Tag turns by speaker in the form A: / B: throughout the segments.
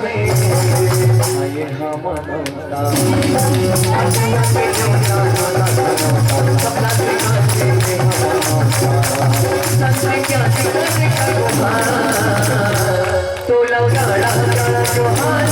A: ये हम तो लगा जो हाथ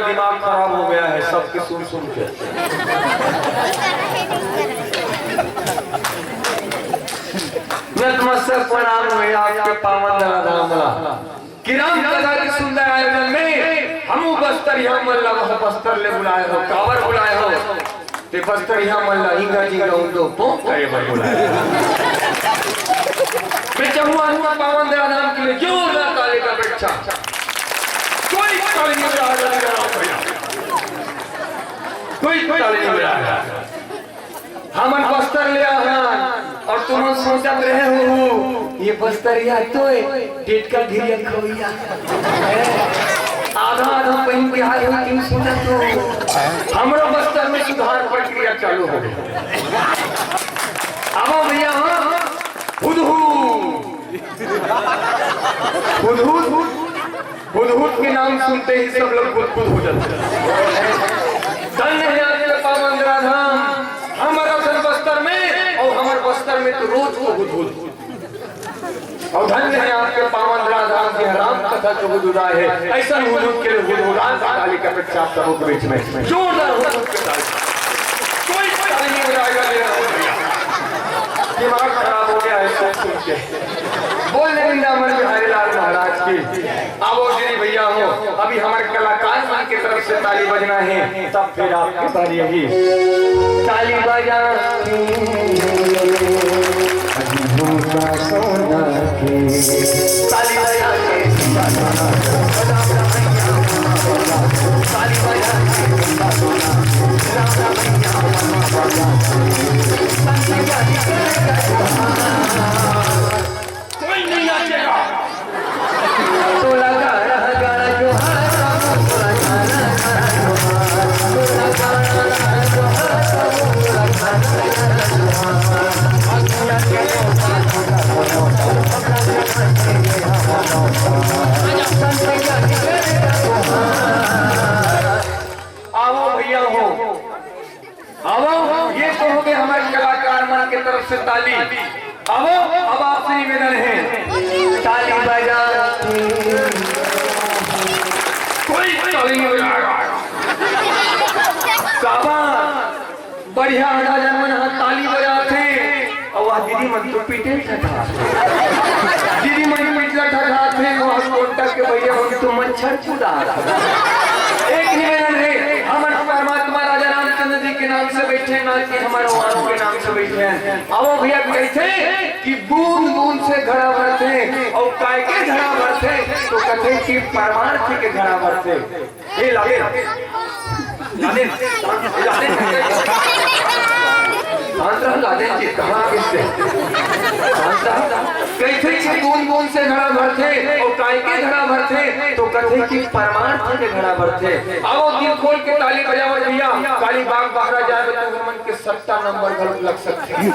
A: दिमाग खराब हो गया है सबके सुन सुन के। नतमस्तक प्रणाम हुए आपके पावन धामला किराम कथा के सुंदर आयोजन में हम बस्तर यहाँ मल्ला बस्तर ले बुलाए हो कावर बुलाए हो ते बस्तर यहाँ मल्ला हिंगा जी दो पोंक करे बुलाए। मैं चाहूँगा पावन धाम के लिए जोरदार ताली का अपेक्षा कोई ताली नहीं बजा कोई ताली नहीं बजा हम बस्तर ले आया और तुम सोचत रहे हो ये बस्तरिया तो टेट का घिरिया खोइया आधा आधा पहन के आए हो तुम सोचत हो हमारा बस्तर में सुधार प्रक्रिया चालू हो गई। आओ भैया हुदहुद के नाम सुनते ही सब लोग गुदगुद हो जाते हैं। धन्य है आपके पावन धाम हमारा बस्तर में और हमारे बस्तर में तो रोज को हुदहुद और धन्य है आपके पावन धाम के राम कथा जो हुदहुदाए है ऐसा हुदहुद के लिए हुदहुदान ताली का अपेक्षा आप सबों के बीच में जोरदार हुदहुद के ताली कोई ताली नहीं बजाएगा दिमाग खराब हो गया है सुन के बोलने वृंदावन बिहारी लाल महाराज की। आओ श्री भैया हो अभी हमारे कलाकार मान की तरफ से ताली बजना है तब फिर आपके बारी यही ताली बजा सोना के ताली बजा के ताली बजा कोई नहीं नाचेगा तो लगा रहा गाना जो आओ भैया हो आओ ये तो हो गए हमारे कलाकार मन की तरफ से ताली। आओ अब आपसे निवेदन है ताली बजा कोई ताली नहीं बजाएगा काबा बढ़िया राजा मन ताली बजाते और वह दीदी मन तो पीटे था दीदी मन पीटला था थे वह कोटा के भैया मन तो मच्छर छुदा एक निवेदन है हमारे परमात्मा राजा रामचंद्र जी के नाम से बैठे ना कि हमारे वालों के नाम से बैठे हैं। अब भैया कहते कि बूंद बूंद से घड़ा भरते और काय के घड़ा भरते तो कहते कि परमार्थ के घड़ा भरते ये लागे शांत रह लादेन जी कहाँ किससे कैसे कि बूंद से घड़ा भरते और काय के घड़ा भरते तो कथे कि परमार्थ के घड़ा भरते। आओ दिल खोल के ताली बजाओ भैया, काली बाग बहरा जाए तो मन के 70 नंबर गलत लग सकते हैं।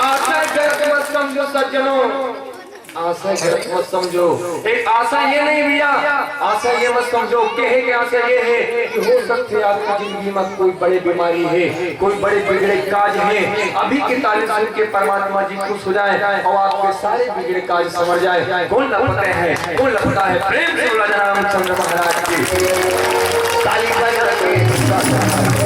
A: आशा गलत मत समझो सज्जनों, आशा गलत मत समझो। एक आशा ये नहीं भैया, आशा ये मत समझो कि आशा ये है कि हो सकते है आपकी जिंदगी में कोई बड़ी बीमारी है, कोई बड़े बिगड़े काज है, अभी के तालीम सुन के परमात्मा जी खुश हो जाए और आपके सारे बिगड़े काज समझ जाए। कौन लपटे हैं, कौन लपटा है, प्रेम से बोला रामचंद्र महाराज की ताली बजा के